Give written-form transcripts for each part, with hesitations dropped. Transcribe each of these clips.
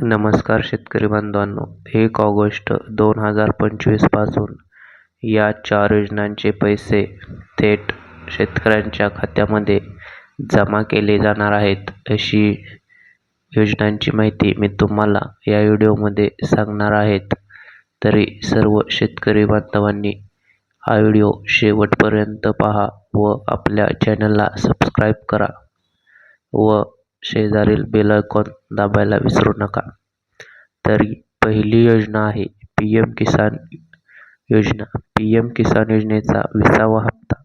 नमस्कार शेतकरी बांधवांनो, 1 ऑगस्ट 2025 पासून या 4 योजनांचे पैसे थेट शेतकऱ्यांच्या खात्यामध्ये जमा केले जाणार आहेत. अशी योजनांची माहिती मी तुम्हाला या व्हिडिओमध्ये सांगणार आहेत. तरी सर्व शेतकरी बांधवांनी हा व्हिडिओ शेवटपर्यंत पहा व आपल्या चॅनलला सबस्क्राईब करा व शेजारील बेल आयकॉन दाबायला विसरू नका. तरी पहिली योजना आहे पी.एम. किसान योजना. पी.एम. किसान योजनेचा 20वा हप्ता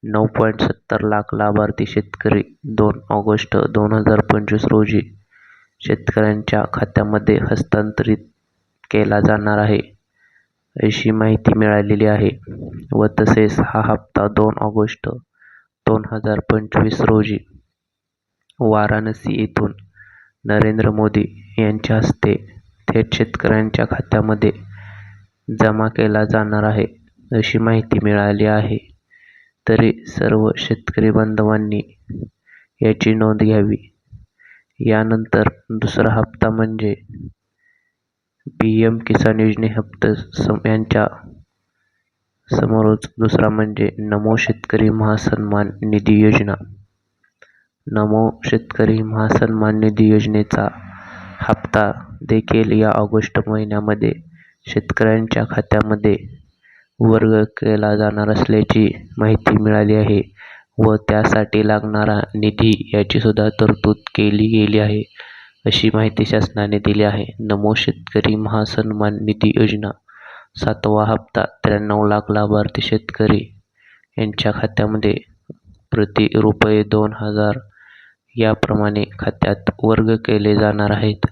9.70 लाख लाभार्थी शेतकरी 2 ऑगस्ट 2025 रोजी शेतकऱ्यांच्या खात्यामध्ये हस्तांतरित केला जाणार आहे, अशी माहिती मिळालेली आहे. व तसेच हा हप्ता 2 ऑगस्ट 2025 रोजी वाराणसी येथून नरेंद्र मोदी यांच्या हस्ते थेट शेतकऱ्यांच्या खात्यामध्ये जमा केला जाणार आहे, अशी माहिती मिळाली आहे. तरी सर्व शेतकरी बांधवांनी याची नोंद घ्यावी. यानंतर दुसरा हप्ता म्हणजे पी.एम. किसान योजने हप्ता यांच्या समोरच दुसरा म्हणजे नमो शेतकरी महासन्मान निधी योजना. नमो शेतकरी महासन्मान निधी योजनेचा हप्ता देखील या ऑगस्ट महिन्यामध्ये शेतकऱ्यांच्या खात्यामध्ये वर्ग केला जाणार असल्याची माहिती मिळाली आहे व त्यासाठी लागणारा निधी याची सुद्धा तरतूद केली गेली आहे, अशी माहिती शासनाने दिली आहे. नमो शेतकरी महासन्मान निधी योजना 7वा हप्ता 93 लाख लाभार्थी शेतकरी यांच्या खात्यामध्ये प्रति रुपये 2000 याप्रमाणे खात्यात वर्ग केले जाणार आहेत,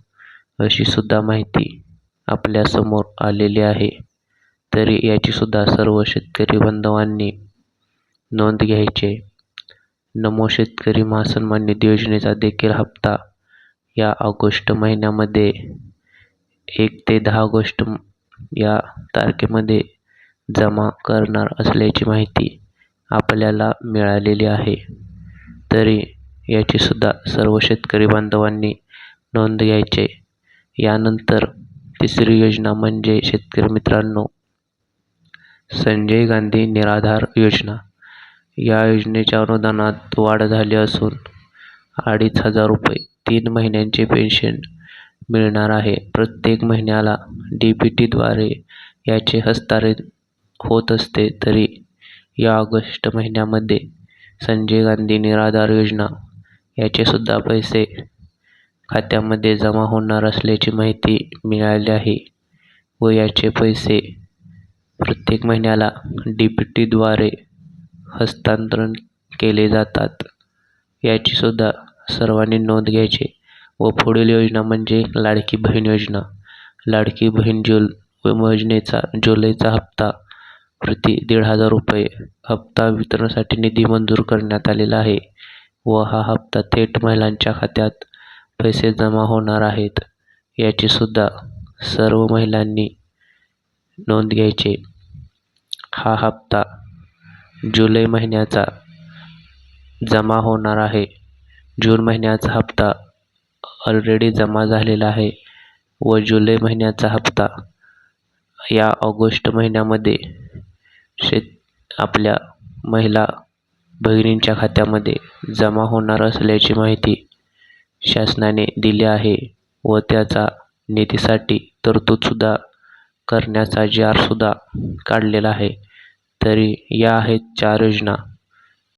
अशी सुद्धा माहिती आपल्यासमोर आलेली आहे. तरी याची सुद्धा सर्व शेतकरी बांधवांनी नोंद घ्यायची. नमो शेतकरी महासन्मान निधी योजनेचा देखील हप्ता या ऑगस्ट महिन्यामध्ये 1 ते 10 ऑगस्ट या तारखेमध्ये जमा करणार असल्याची माहिती आपल्याला मिळालेली आहे. तरी याची सुद्धा सर्व शेतकरी बांधवांनी नोंद घ्यायची. यानंतर तिसरी योजना म्हणजे शेतकरी मित्रांनो, संजय गांधी निराधार योजना. या योजनेच्या अनुदानात वाढ झाली असून 2500 रुपये 3 महिन्यांचे पेन्शन मिळणार आहे. प्रत्येक महिन्याला डी.बी.टीद्वारे याचे हस्तांतरण होत असते. तरी या ऑगस्ट महिन्यामध्ये संजय गांधी निराधार योजना याचे सुद्धा पैसे खात्यामध्ये जमा होणार असल्याची माहिती मिळाली आहे व याचे पैसे प्रत्येक महिन्याला डी.बी.टीद्वारे हस्तांतरण केले जातात, याची सुद्धा सर्वांनी नोंद घ्यायची. व पुढील योजना म्हणजे लाडकी बहीण योजना. लाडकी बहीण योजनेचा जुलैचा हप्ता प्रति 1500 रुपये हप्ता वितरणासाठी निधी मंजूर करण्यात आलेला आहे व हा हप्ता थेट महिलांच्या खात्यात पैसे जमा होणार आहेत, याची सुद्धा सर्व महिलांनी नोंद घ्यायची. हा हप्ता जुलै महिन्याचा जमा होणार आहे. जून महिन्याचा हप्ता ऑलरेडी जमा झालेला आहे व जुलै महिन्याचा हप्ता या ऑगस्ट महिन्यामध्ये आपल्या महिला भगिनींच्या खात्यामध्ये जमा होणार असल्याची माहिती शासनाने दिली आहे व त्याचा निधीसाठी तरतूदसुद्धा करण्याचा सुद्धा काढलेला आहे. तरी या आहेत 4 योजना.